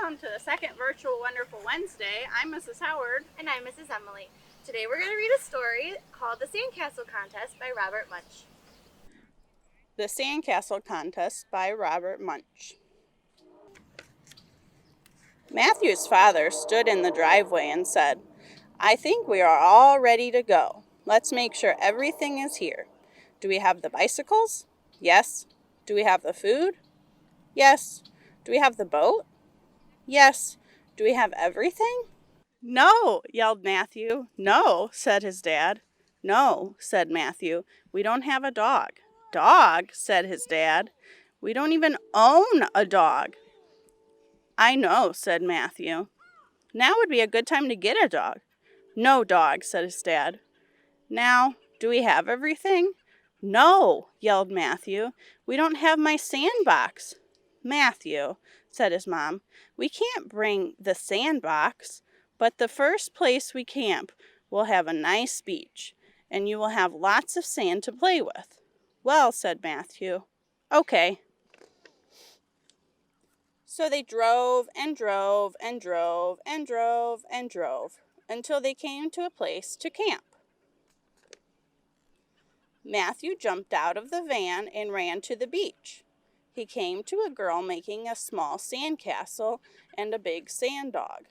welcome to the second virtual Wonderful Wednesday. I'm Mrs. Howard. And I'm Mrs. Emily. Today we're going to read a story called The Sandcastle Contest by Robert Munsch. The Sandcastle Contest by Robert Munsch. Matthew's father stood in the driveway and said, "I think we are all ready to go. Let's make sure everything is here. Do we have the bicycles? Yes. Do we have the food? Yes. Do we have the boat? Yes. Do we have everything?" "No," yelled Matthew. "No," said his dad. "No," said Matthew. "We don't have a dog." "Dog?" said his dad. "We don't even own a dog." "I know," said Matthew. "Now would be a good time to get a dog." "No dog," said his dad. "Now, do we have everything?" "No," yelled Matthew. "We don't have my sandbox." "Matthew," said his mom, "we can't bring the sandbox, but the first place we camp will have a nice beach, and you will have lots of sand to play with." "Well," said Matthew, "okay." So they drove and drove and drove and drove and drove until they came to a place to camp. Matthew jumped out of the van and ran to the beach. He came to a girl making a small sandcastle and a big sand dog.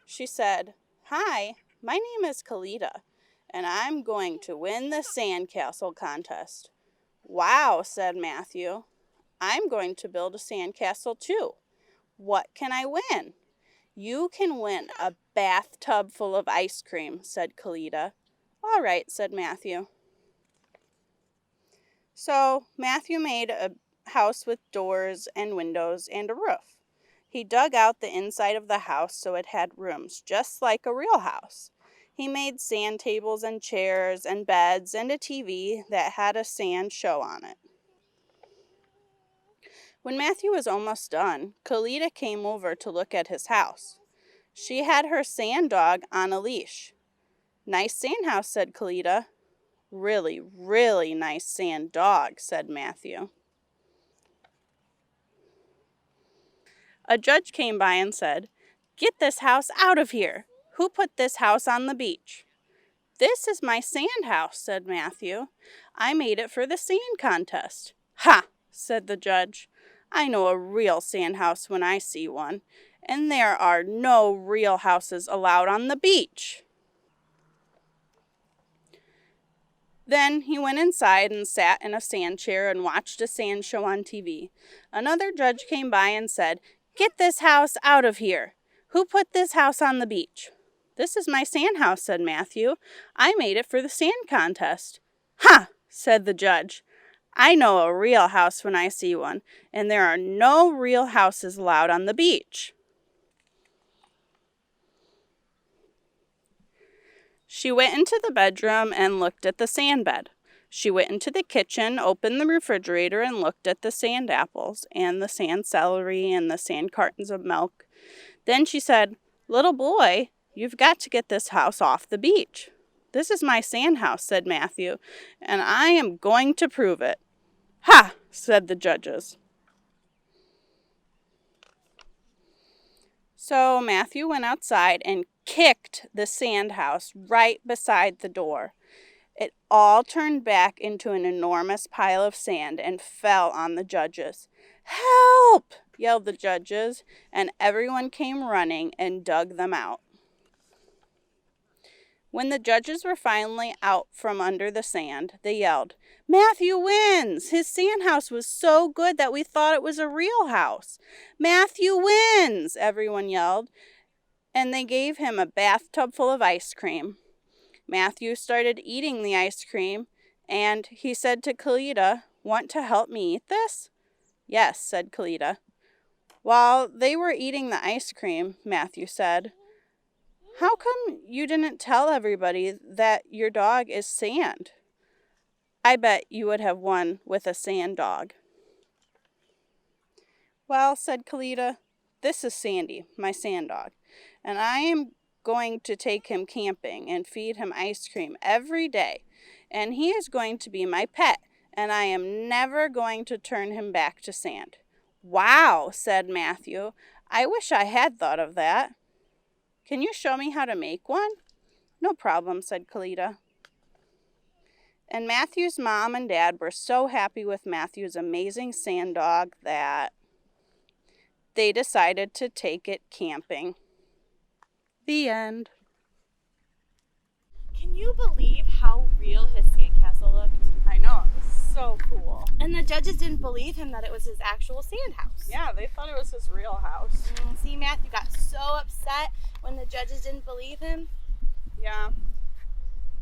She said, "Hi, my name is Kalita, and I'm going to win the sandcastle contest." "Wow," said Matthew. "I'm going to build a sandcastle too. What can I win?" "You can win a bathtub full of ice cream," said Kalita. "All right," said Matthew. So Matthew made a house with doors and windows and a roof. He dug out the inside of the house so it had rooms, just like a real house. He made sand tables and chairs and beds and a TV that had a sand show on it. When Matthew was almost done, Kalita came over to look at his house. She had her sand dog on a leash. "Nice sand house," said Kalita. "Really, really nice sand dog," said Matthew. A judge came by and said, "Get this house out of here. Who put this house on the beach?" "This is my sand house," said Matthew. "I made it for the sand contest." "Ha!" said the judge. "I know a real sand house when I see one, and there are no real houses allowed on the beach." Then he went inside and sat in a sand chair and watched a sand show on TV. Another judge came by and said, "Get this house out of here. Who put this house on the beach?" "This is my sand house," said Matthew. "I made it for the sand contest." "Ha!" said the judge. "I know a real house when I see one, and there are no real houses allowed on the beach." She went into the bedroom and looked at the sand bed. She went into the kitchen, opened the refrigerator, and looked at the sand apples and the sand celery and the sand cartons of milk. Then she said, "Little boy, you've got to get this house off the beach." "This is my sand house," said Matthew, "and I am going to prove it." "Ha!" said the judges. So Matthew went outside and kicked the sand house right beside the door. It all turned back into an enormous pile of sand and fell on the judges. "Help!" yelled the judges, and everyone came running and dug them out. When the judges were finally out from under the sand, they yelled, "Matthew wins! His sand house was so good that we thought it was a real house." "Matthew wins!" everyone yelled, and they gave him a bathtub full of ice cream. Matthew started eating the ice cream, and he said to Kalita, "Want to help me eat this?" "Yes," said Kalita. While they were eating the ice cream, Matthew said, "How come you didn't tell everybody that your dog is sand? I bet you would have won with a sand dog." "Well," said Kalita, "this is Sandy, my sand dog, and I am going to take him camping and feed him ice cream every day, and he is going to be my pet, and I am never going to turn him back to sand. Wow, said Matthew. I wish I had thought of that. Can you show me how to make one? No problem, said Kalita. And Matthew's mom and dad were so happy with Matthew's amazing sand dog that they decided to take it camping. The end. Can you believe how real his sandcastle looked? I know, it was so cool. And the judges didn't believe him that it was his actual sand house. Yeah, they thought it was his real house. See, Matthew got so upset when the judges didn't believe him. Yeah.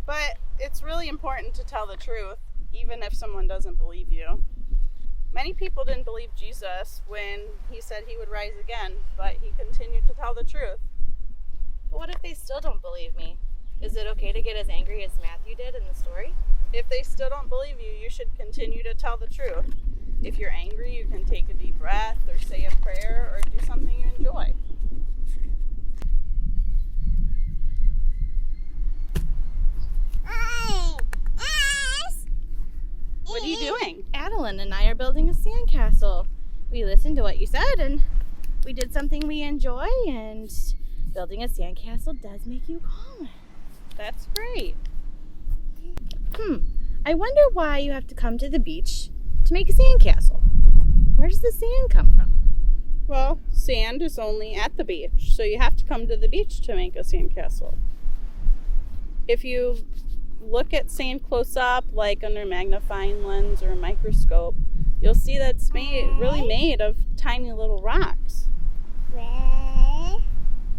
But it's really important to tell the truth, even if someone doesn't believe you. Many people didn't believe Jesus when he said he would rise again, but he continued to tell the truth. But what if they still don't believe me? Is it okay to get as angry as Matthew did in the story? If they still don't believe you, you should continue to tell the truth. If you're angry, you can take a deep breath or say a prayer or do something you enjoy. What are you doing? Adeline and I are building a sandcastle. We listened to what you said and we did something we enjoy, and building a sandcastle does make you calm. That's great. I wonder why you have to come to the beach to make a sandcastle. Where does the sand come from? Well, sand is only at the beach, so you have to come to the beach to make a sandcastle. If you look at sand close up, like under a magnifying lens or a microscope, you'll see that it's really made of tiny little rocks.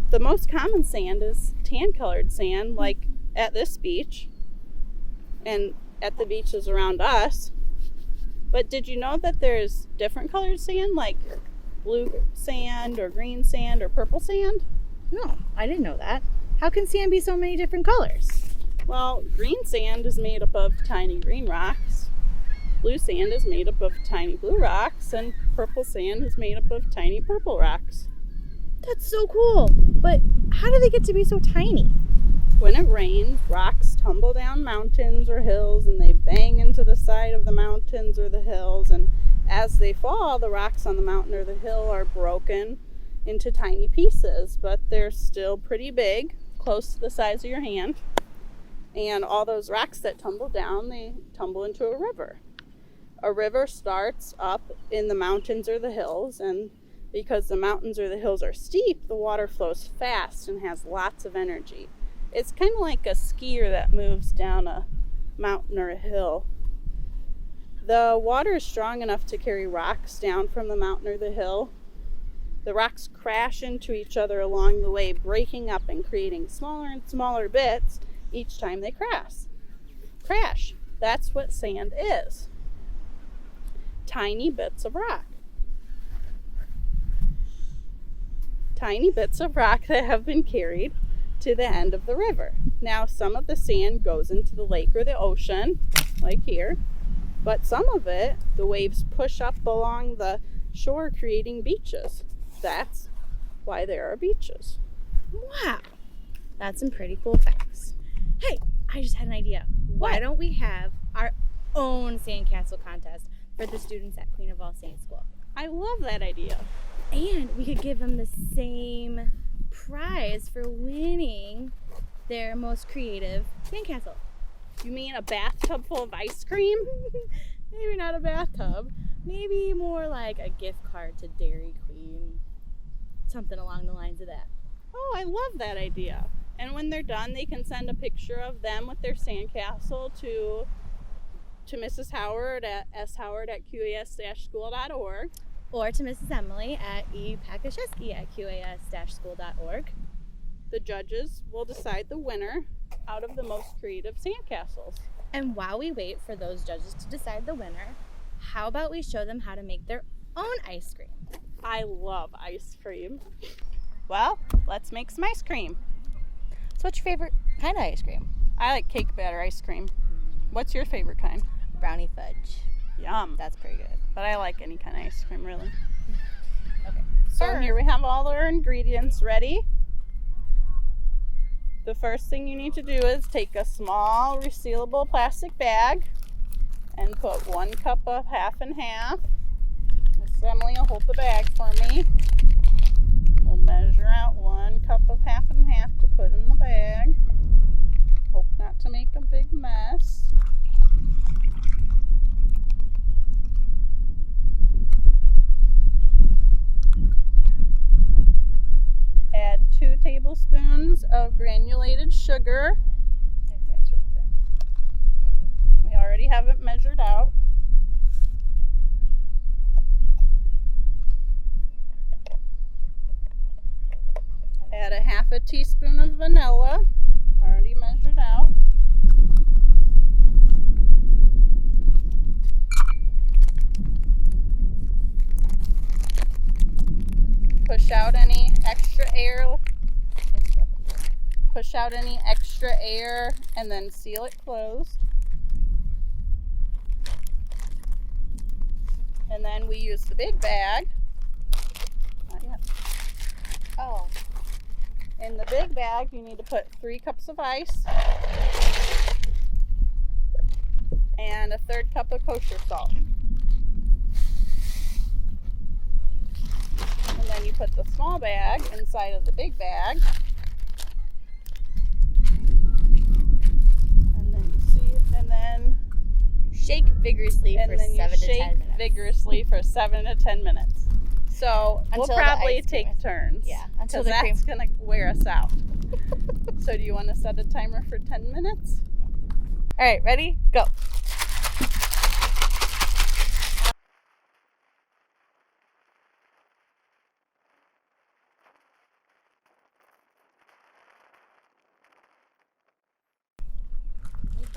The most common sand is tan-colored sand, like at this beach and at the beaches around us. But did you know that there's different colored sand, like blue sand or green sand or purple sand? No, I didn't know that. How can sand be so many different colors? Well, green sand is made up of tiny green rocks, blue sand is made up of tiny blue rocks, and purple sand is made up of tiny purple rocks. That's so cool. But how do they get to be so tiny? When it rains, rocks tumble down mountains or hills and they bang into the side of the mountains or the hills, and as they fall, the rocks on the mountain or the hill are broken into tiny pieces, but they're still pretty big, close to the size of your hand. And all those rocks that tumble down, they tumble into a river. A river starts up in the mountains or the hills, and because the mountains or the hills are steep, the water flows fast and has lots of energy. It's kind of like a skier that moves down a mountain or a hill. The water is strong enough to carry rocks down from the mountain or the hill. The rocks crash into each other along the way, breaking up and creating smaller and smaller bits each time they crash. That's what sand is. Tiny bits of rock. Tiny bits of rock that have been carried to the end of the river. Now, some of the sand goes into the lake or the ocean, like here, but some of it, the waves push up along the shore, creating beaches. That's why there are beaches. Wow, that's some pretty cool facts. Hey, I just had an idea. Why don't we have our own sandcastle contest for the students at Queen of All Saints School? I love that idea. And we could give them the same prize for winning their most creative sandcastle. You mean a bathtub full of ice cream? Maybe not a bathtub. Maybe more like a gift card to Dairy Queen. Something along the lines of that. Oh, I love that idea. And when they're done, they can send a picture of them with their sandcastle to Mrs. Howard at showard@qas-school.org. Or to Mrs. Emily at epakashesky@qas-school.org. The judges will decide the winner out of the most creative sandcastles. And while we wait for those judges to decide the winner, how about we show them how to make their own ice cream? I love ice cream. Well, let's make some ice cream. So what's your favorite kind of ice cream? I like cake batter ice cream. What's your favorite kind? Brownie fudge. Yum. That's pretty good. But I like any kind of ice cream, really. Okay. So here we have all our ingredients ready. The first thing you need to do is take a small resealable plastic bag and put 1 cup of half and half. Emily will hold the bag for me. We'll measure out 1 cup of half and half to put in the bag. Hope not to make a big mess. Add 2 tablespoons of granulated sugar. That's right there. We already have it measured out. Add a half a teaspoon of vanilla, already measured out. Push out any extra air. Push out any extra air and then seal it closed. And then we use the big bag. Not yet. Oh. In the big bag, you need to put 3 cups of ice and a 1/3 cup of kosher salt. And then you put the small bag inside of the big bag. And then you see it, and then Shake vigorously for 7 to 10 minutes. vigorously for 7 to 10 minutes. So Until we'll the probably ice take cream turns. Yeah, until Because the cream. that's going to wear us out. So do you want to set a timer for 10 minutes? All right, ready? Go.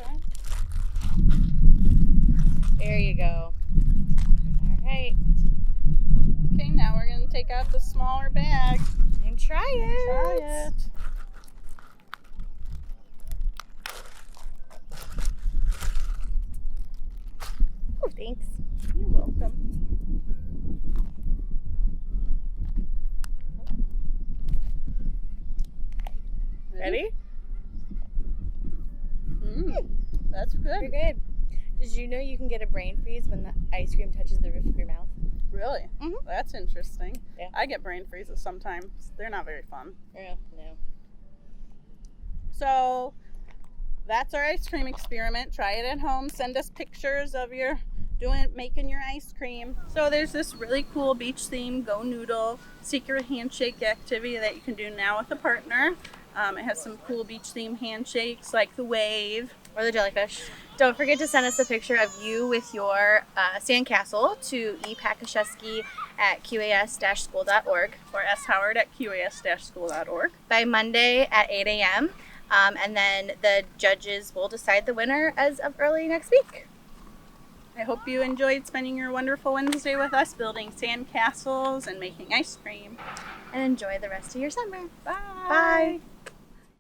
Okay. There you go. All right. Okay, now we're going to take out the smaller bag. And try it. Try it. Oh, thanks. You're welcome. Ready? That's You're good. good. Did you know you can get a brain freeze when the ice cream touches the roof of your mouth? Really? Mhm. That's interesting. Yeah. I get brain freezes sometimes. They're not very fun. Yeah, no. So that's our ice cream experiment. Try it at home. Send us pictures of your making your ice cream. So there's this really cool beach theme Go Noodle secret handshake activity that you can do now with a partner. It has some cool beach theme handshakes like the wave. Or the jellyfish. Don't forget to send us a picture of you with your sandcastle to epakashesky at qas-school.org Or showard at qas-school.org. by Monday at 8 a.m. And then the judges will decide the winner as of early next week. I hope you enjoyed spending your wonderful Wednesday with us building sand castles and making ice cream. And enjoy the rest of your summer. Bye. Bye.